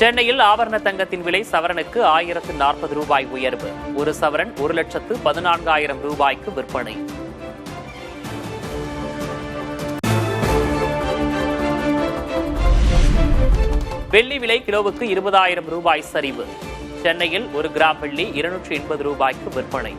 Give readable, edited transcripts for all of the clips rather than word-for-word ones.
சென்னையில் ஆபரண தங்கத்தின் விலை சவரனுக்கு 1040 ரூபாய் உயர்வு. ஒரு சவரன் 1,14,000 ரூபாய்க்கு விற்பனை. வெள்ளி விலை கிலோவுக்கு 20,000 ரூபாய் சரிவு. சென்னையில் 1 கிராம் வெள்ளி 280 ரூபாய்க்கு விற்பனை.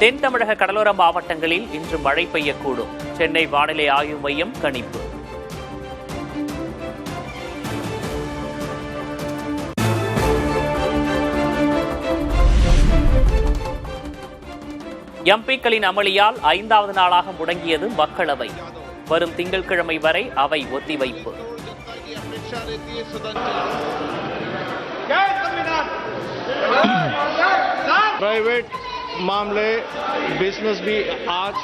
தென் தமிழக கடலோர மாவட்டங்களில் இன்று மழை பெய்யக்கூடும். சென்னை வானிலை ஆய்வு மையம் கணிப்பு. எம்பிக்களின் அமளியால் 5வது நாளாக முடங்கியது மக்களவை. வரும் திங்கட்கிழமை வரை அவை ஒத்திவைப்பு. प्राइवेट मामले बिजनेस भी आज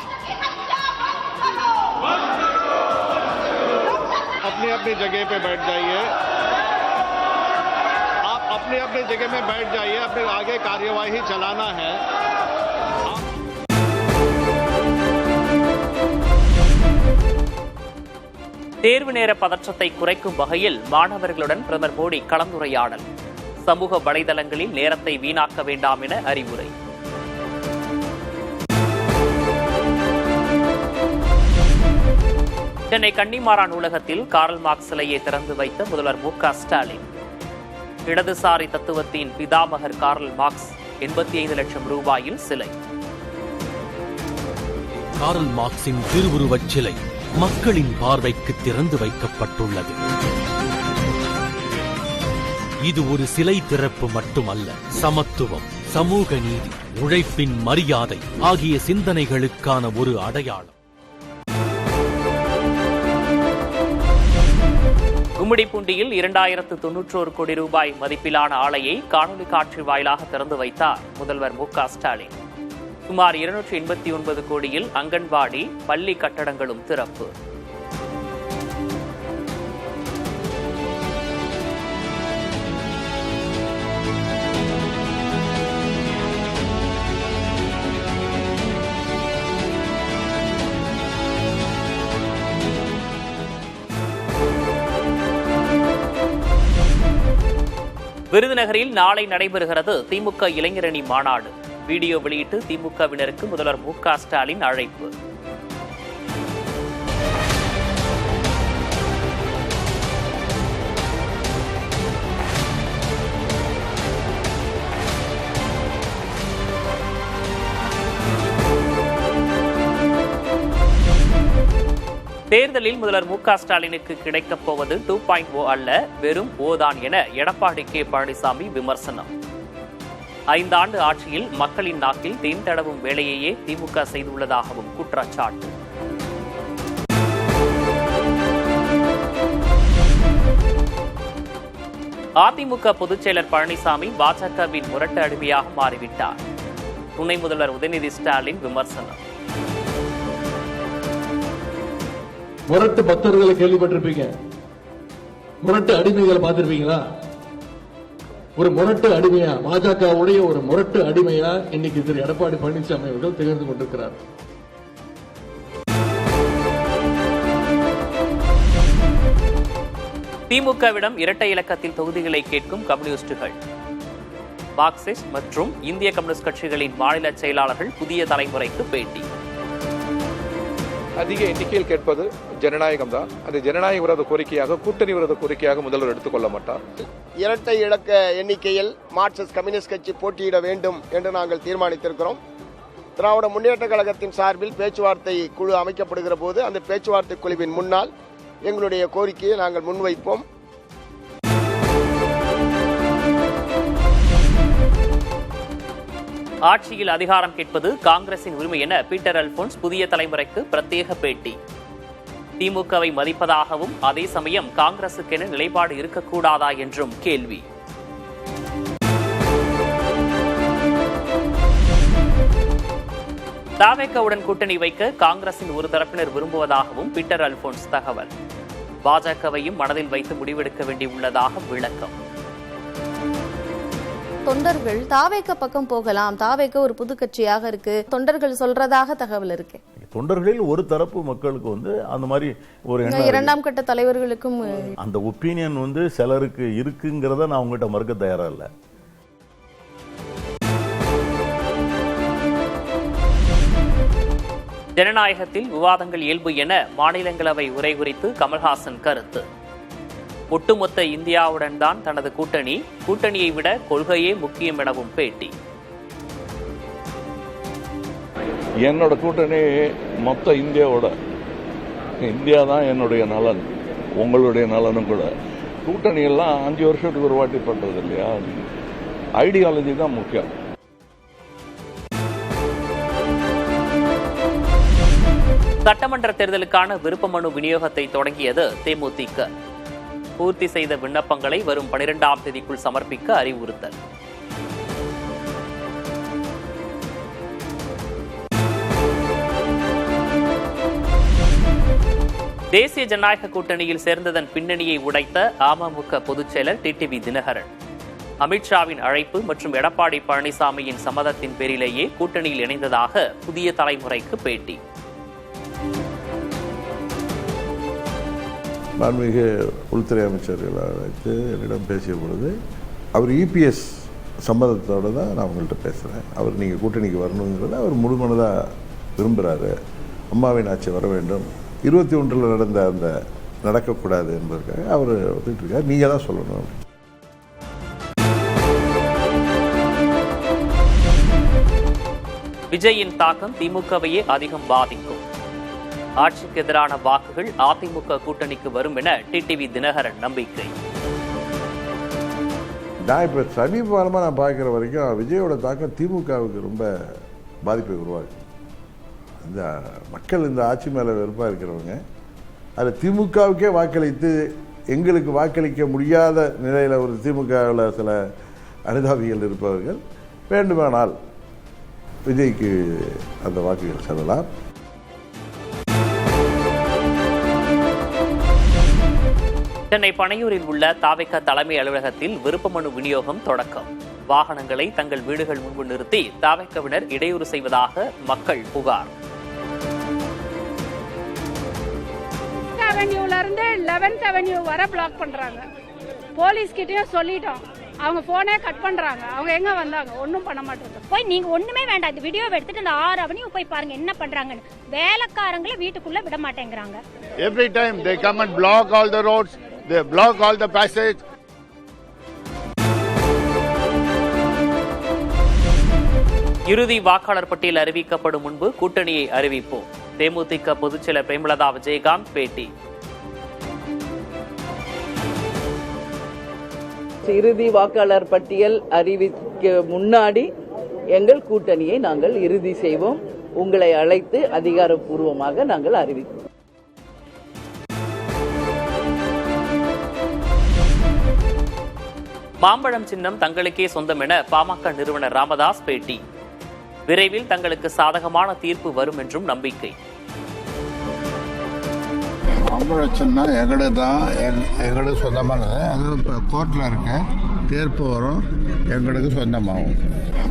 अपनी अपनी जगह पे बैठ जाइए. आप अपनी अपनी जगह में बैठ जाइए. अपने आगे कार्यवाही चलाना है. தேர்வு நேர பதற்றத்தை குறைக்கும் வகையில் மாணவர்களுடன் பிரதமர் மோடி கலந்துரையாடல். சமூக வலைதளங்களில் நேரத்தை வீணாக்க வேண்டாம் என அறிவுரை. சென்னை கன்னிமாரா நூலகத்தில் கார்ல் மார்க்ஸ் சிலையை திறந்து வைத்த முதல்வர் மு.க. ஸ்டாலின். இடதுசாரி தத்துவத்தின் பிதாமகர் கார்ல் மார்க்ஸ் 85 லட்சம் ரூபாயில் சிலை. கார்ல் மார்க்ஸின் திருவுருவச் சிலை மக்களின் பார்வைக்கு திறந்து வைக்கப்பட்டுள்ளது. இது ஒரு சிலை திறப்பு மட்டுமல்ல, சமத்துவம், சமூக நீதி, உழைப்பின் மரியாதை ஆகிய சிந்தனைகளுக்கான ஒரு அடையாளம். கும்மிடிப்பூண்டியில் 2091 கோடி ரூபாய் மதிப்பிலான ஆலையை காணொலி காட்சி வாயிலாக திறந்து வைத்தார் முதல்வர் மு.க. ஸ்டாலின். சுமார் 289 கோடியில் அங்கன்வாடி, பள்ளி கட்டடங்களும் திறப்பு. விருதுநகரில் நாளை நடைபெறுகிறது திமுக இளைஞரணி மாநாடு. வீடியோ வெளியிட்டு திமுகவினருக்கு முதல்வர் மு.க. ஸ்டாலின் அழைப்பு. தேர்தலில் முதல்வர் மு.க. ஸ்டாலினுக்கு கிடைக்கப் போவது 2.0 அல்ல, வெறும் ஓதான் என எடப்பாடி கே. பழனிசாமி விமர்சனம். 5 ஆண்டு ஆட்சியில் மக்களின் நாக்கில் தேன் தடவும் வேலையையே திமுக செய்துள்ளதாகவும் குற்றச்சாட்டு. அதிமுக பொதுச் செயலர் பழனிசாமி பாஜகவின் முரட்டு அடிமையாக மாறிவிட்டார். துணை முதல்வர் உதயநிதி ஸ்டாலின் விமர்சனம். முரட்டு பக்தர்களை கேள்விப்பட்டிருப்பீங்க, முரட்டு அடிமைகளை பார்த்திருப்பீங்களா? ஒரு முரட்டு அடிமையா, பாஜகவுடைய ஒரு முரட்டு அடிமையா இன்னைக்கு திரு எடப்பாடி பழனிசாமி அவர்கள் திகழ்ந்து கொண்டிருக்கிறார். திமுகவிடம் இரட்டை இலக்கத்தில் தொகுதிகளை கேட்கும் கம்யூனிஸ்டுகள். மார்க்சிஸ்ட் மற்றும் இந்திய கம்யூனிஸ்ட் கட்சிகளின் மாநில செயலாளர்கள் புதிய தலைமுறைக்கு பேட்டி. அதிக எண்ணிக்கையில் கேட்பது ஜனநாயகம் தான். அது ஜனநாயக விரோத கோரிக்கையாக, கூட்டணி விரோத கோரிக்கையாக முதல்வர் எடுத்துக்கொள்ள மாட்டார். இரட்டை இலக்க எண்ணிக்கையில் மார்க்சிஸ்ட் கம்யூனிஸ்ட் கட்சி போட்டியிட வேண்டும் என்று நாங்கள் தீர்மானித்திருக்கிறோம். திராவிட முன்னேற்ற கழகத்தின் சார்பில் பேச்சுவார்த்தை குழு அமைக்கப்படுகிற போது அந்த பேச்சுவார்த்தை குழுவின் முன்னால் எங்களுடைய கோரிக்கையை நாங்கள் முன்வைப்போம். ஆட்சியில் அதிகாரம் கேட்பது காங்கிரசின் உரிமை என பீட்டர் அல்போன்ஸ் புதிய தலைமுறைக்கு பிரத்யேக பேட்டி. திமுகவை மதிப்பதாகவும் அதே சமயம் காங்கிரசுக்கென நிலைப்பாடு இருக்கக்கூடாதா என்றும் கேள்வி. தவேகாவுடன் கூட்டணி வைக்க காங்கிரசின் ஒரு தரப்பினர் விரும்புவதாகவும் பீட்டர் அல்போன்ஸ் தகவல். பாஜகவையும் மனதில் வைத்து முடிவெடுக்க வேண்டியுள்ளதாக விளக்கம். தொண்டர்கள் தாவேக பக்கம் போகலாம், தாவேக ஒரு புது கட்சியாக இருக்கு, தொண்டர்கள் சொல்றதாக தகவல் இருக்கு. தொண்டர்களில் ஒரு தரப்பு மக்களுக்கு வந்து அந்த மாதிரி ஒரு இரண்டாம் கட்ட தலைவர்களுக்கும் அந்த ஒப்பீனியன் வந்து சிலருக்கு இருக்குங்கிறத நான் உங்ககிட்ட மறுக்க தயாரா இல்லை. ஜனநாயகத்தில் விவாதங்கள் இயல்பு என மாநிலங்களவை உரை குறித்து கமல்ஹாசன் கருத்து. ஒட்டுமொத்த இந்தியாவுடன் தான் தனது கூட்டணியை விட கொள்கையே முக்கியம் எனவும் பேட்டி. என்னோட கூட்டணி மொத்த இந்தியா தான் என்னுடைய நலன், உங்களுடைய நலனும் கூட. கூட்டணி எல்லாம் 5 வருஷத்துக்கு ஒரு வாட்டி பண்றது இல்லையா, ஐடியாலஜி தான் முக்கியம். சட்டமன்ற தேர்தலுக்கான விருப்ப மனு விநியோகத்தை தொடங்கியது தேமுதிக. பூர்த்தி செய்த விண்ணப்பங்களை வரும் 12ஆம் தேதிக்குள் சமர்ப்பிக்க அறிவுறுத்தல். தேசிய ஜனநாயக கூட்டணியில் சேர்ந்ததன் பின்னணியை உடைத்த அமமுக பொதுச் செயலர் டிடிவி தினகரன். அமித்ஷாவின் அழைப்பு மற்றும் எடப்பாடி பழனிசாமியின் சம்மதத்தின் பேரிலேயே கூட்டணியில் இணைந்ததாக புதிய தலைமுறைக்கு பேட்டி. மாண்புமிகு உள்துறை அமைச்சர்கள் அழைத்து என்னிடம் பேசிய பொழுது அவர் இபிஎஸ் சம்மதத்தோடு தான் நான் உங்கள்கிட்ட பேசுகிறேன். அவர் நீங்கள் கூட்டணிக்கு வரணுங்கிறத அவர் முழுமனதாக விரும்புகிறாரு. அம்மாவின் ஆட்சி வர வேண்டும், 21 நடந்த அந்த நடக்கக்கூடாது என்பதற்காக அவர் வந்துட்டு இருக்கார். நீங்கள் தான் சொல்லணும். விஜயின் தாக்கம் திமுகவையே அதிகம் பாதிக்கும். ஆட்சிக்கு எதிரான வாக்குகள் அதிமுக கூட்டணிக்கு வரும் என டிடிவி தினகரன் நம்பிக்கை. நான் இப்போ சமீபகாலமாக நான் பார்க்குற வரைக்கும் விஜயோட தாக்கம் திமுகவுக்கு ரொம்ப பாதிப்பை உருவாக்கும். இந்த மக்கள் இந்த ஆட்சி மேலே வெறுப்பாக இருக்கிறவங்க அதில் திமுகவுக்கே வாக்களித்து எங்களுக்கு வாக்களிக்க முடியாத நிலையில் ஒரு திமுகவில் சில அனுதாபிகள் இருப்பவர்கள் வேண்டுமானால் விஜய்க்கு அந்த வாக்குகள் செல்லலாம். சென்னை பனையூரில் உள்ள தாவேக தலைமை அலுவலகத்தில் விருப்ப மனு விநியோகம் தொடக்கம். வாகனங்களை தங்கள் வீடுகள் முன்பு நிறுத்தி தாவேகவினர் இடையூறு செய்வதாக மக்கள் புகார். அவென்யூல இருந்து 11th அவென்யூ வர பிளாக் பண்றாங்க. போலீஸ் கிட்டயும் சொல்லிட்டோம், அவங்க போனே கட் பண்றாங்க. அவங்க எங்க வந்தாங்க, ஒன்னும் பண்ண மாட்டாங்க. போய் நீங்க ஒண்ணுமே வேண்டாம், இந்த வீடியோ எடுத்துட்டு அந்த 6 அவென்யூ போய் பாருங்க என்ன பண்றாங்கன்னு. வேலைக்காரங்களை வீட்டுக்குள்ள விட மாட்டேங்கிறாங்க. Every time they come and block all the roads, they block all the passage. இறுதி வாக்காளர் பட்டியல் அறிவிக்கப்படும் முன்பு கூட்டணியை அறிவிப்போம். தேமுதிக பொதுச்செயலர் பிரேமலதா விஜயகாந்த் பேட்டி. இறுதி வாக்காளர் பட்டியல் அறிவிக்க முன்னாடி எங்கள் கூட்டணியை நாங்கள் இறுதி செய்வோம். உங்களை அழைத்து அதிகாரப்பூர்வமாக நாங்கள் அறிவிப்போம். மாம்பழம் சின்னம் தங்களுக்கே சொந்தம் என பாமக நிறுவனர் ராமதாஸ் பேட்டி. விரைவில் தங்களுக்கு சாதகமான தீர்ப்பு வரும் என்றும் நம்பிக்கை. மாம்பழ சின்னம் எங்களுக்கு சொந்தமானது. அது இப்போ கோர்ட்டில் இருக்க, தீர்ப்பு வரும், எங்களுக்கு சொந்தமாகும்.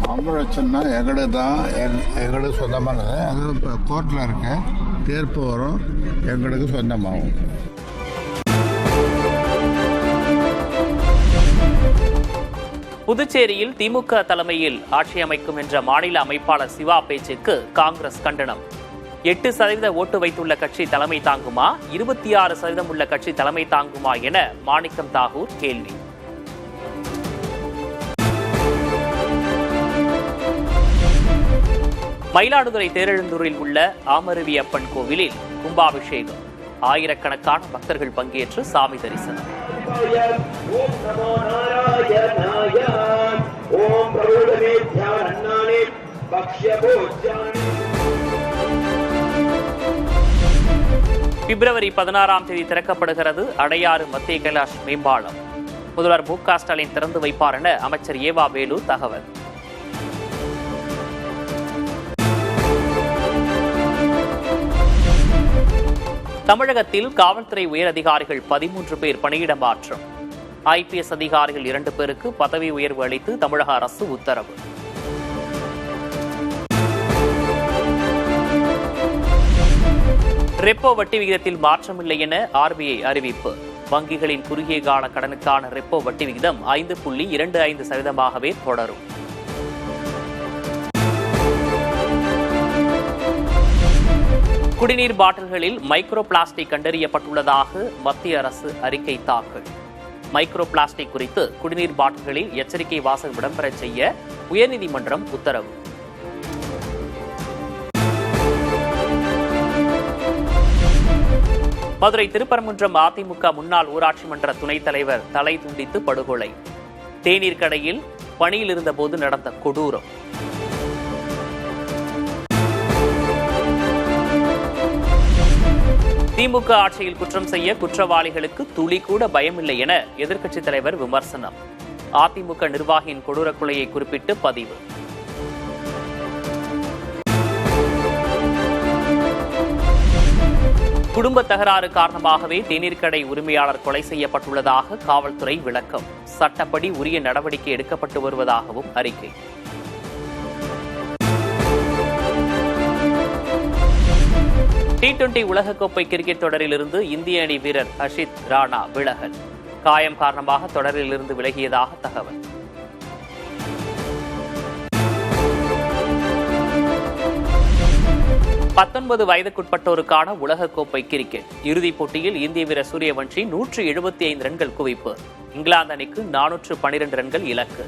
மாம்பழ சின்னம் எங்களுக்கு சொந்தமானது. அது இப்போ கோர்ட்டில் இருக்க, தீர்ப்பு வரும், எங்களுக்கு சொந்தமாகும். புதுச்சேரியில் திமுக தலைமையில் ஆட்சி அமைக்கும் என்ற மாநில அமைப்பாளர் சிவா பேச்சுக்கு காங்கிரஸ் கண்டனம். 8% ஓட்டு வைத்துள்ள கட்சி தலைமை தாங்குமா, 26% உள்ள கட்சி தலைமை தாங்குமா என மாணிக்கம் தாகூர் கேள்வி. மயிலாடுதுறை தேரெழுந்தூரில் உள்ள ஆமருவி அப்பன் கோவிலில் கும்பாபிஷேகம். ஆயிரக்கணக்கான பக்தர்கள் பங்கேற்று சாமி தரிசனம். பிப்ரவரி 16ஆம் தேதி திறக்கப்படுகிறது அடையாறு மத்திய கைலாஷ் மேம்பாலம். முதல்வர் மு.க. ஸ்டாலின் திறந்து வைப்பார் என அமைச்சர் ஏவா வேலு தகவல். தமிழகத்தில் காவல்துறை உயர் அதிகாரிகள் 13 பேர் பணியிட மாற்றம். IPS அதிகாரிகள் 2 பேருக்கு பதவி உயர்வு அளித்து தமிழக அரசு உத்தரவு. ரெப்போ வட்டி விகிதத்தில் மாற்றமில்லை என ஆர்பிஐ அறிவிப்பு. வங்கிகளின் குறுகிய கால கடனுக்கான ரெப்போ வட்டி விகிதம் 5.25%ஆகவே தொடரும். குடிநீர் பாட்டில்களில் மைக்ரோ பிளாஸ்டிக் கண்டறியப்பட்டுள்ளதாக மத்திய அரசு அறிக்கை தாக்கல். மைக்ரோ பிளாஸ்டிக் குறித்து குடிநீர் பாட்டில்களில் எச்சரிக்கை வாசகம் இடம்பெற செய்ய உயர்நீதிமன்றம் உத்தரவு. மதுரை திருப்பரங்குன்றம் அதிமுக முன்னாள் ஊராட்சி மன்ற துணைத் தலைவர் தலை துண்டித்து படுகொலை. தேநீர் கடையில் பணியில் இருந்தபோது நடந்த கொடூரம். திமுக ஆட்சியில் குற்றம் செய்ய குற்றவாளிகளுக்கு துளி கூட பயமில்லை என எதிர்க்கட்சித் தலைவர் விமர்சனம். அதிமுக நிர்வாகியின் கொடூர கொலையை குறிப்பிட்டு பதிவு. குடும்ப தகராறு காரணமாகவே தேநீர் கடை உரிமையாளர் கொலை செய்யப்பட்டுள்ளதாக காவல்துறை விளக்கம். சட்டப்படி உரிய நடவடிக்கை எடுக்கப்பட்டு வருவதாகவும் அறிக்கை. T20 உலகக்கோப்பை கிரிக்கெட் தொடரிலிருந்து இந்திய அணி வீரர் ஹர்ஷித் ராணா விலகல். காயம் காரணமாக தொடரிலிருந்து விலகியதாக தகவல். வயதுக்குட்பட்டோருக்கான உலகக்கோப்பை கிரிக்கெட் இறுதிப் போட்டியில் இந்திய வீரர் சூரியவன்ஷி 175 ரன்கள் குவிப்பு. இங்கிலாந்து அணிக்கு 412 ரன்கள் இலக்கு.